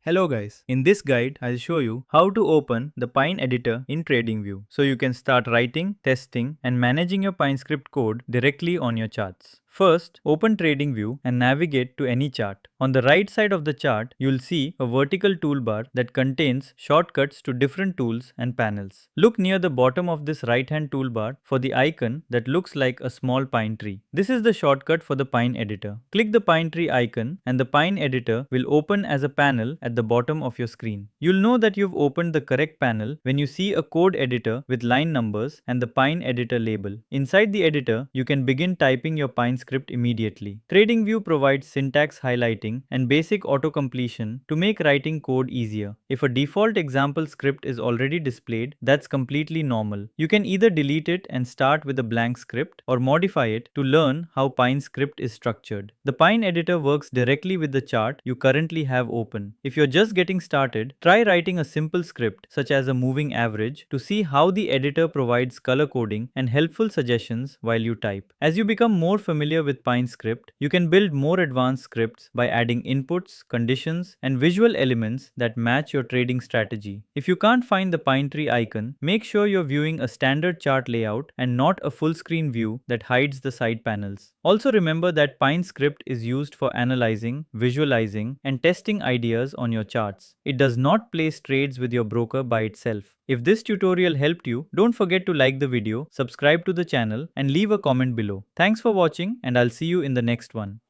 Hello guys, in this guide I'll show you how to open the Pine editor in TradingView so you can start writing, testing and managing your PineScript code directly on your charts. First, open TradingView and navigate to any chart. On the right side of the chart, you'll see a vertical toolbar that contains shortcuts to different tools and panels. Look near the bottom of this right-hand toolbar for the icon that looks like a small pine tree. This is the shortcut for the Pine editor. Click the pine tree icon and the Pine editor will open as a panel at the bottom of your screen. You'll know that you've opened the correct panel when you see a code editor with line numbers and the Pine editor label. Inside the editor, you can begin typing your Pine script immediately. TradingView provides syntax highlighting and basic auto-completion to make writing code easier. If a default example script is already displayed, that's completely normal. You can either delete it and start with a blank script or modify it to learn how Pine script is structured. The Pine editor works directly with the chart you currently have open. If you're just getting started, try writing a simple script such as a moving average to see how the editor provides color coding and helpful suggestions while you type. As you become more familiar with PineScript, you can build more advanced scripts by adding inputs, conditions, and visual elements that match your trading strategy. If you can't find the pine tree icon, make sure you're viewing a standard chart layout and not a full screen view that hides the side panels. Also remember that PineScript is used for analyzing, visualizing, and testing ideas on your charts. It does not place trades with your broker by itself. If this tutorial helped you, don't forget to like the video, subscribe to the channel, and leave a comment below. Thanks for watching, and I'll see you in the next one.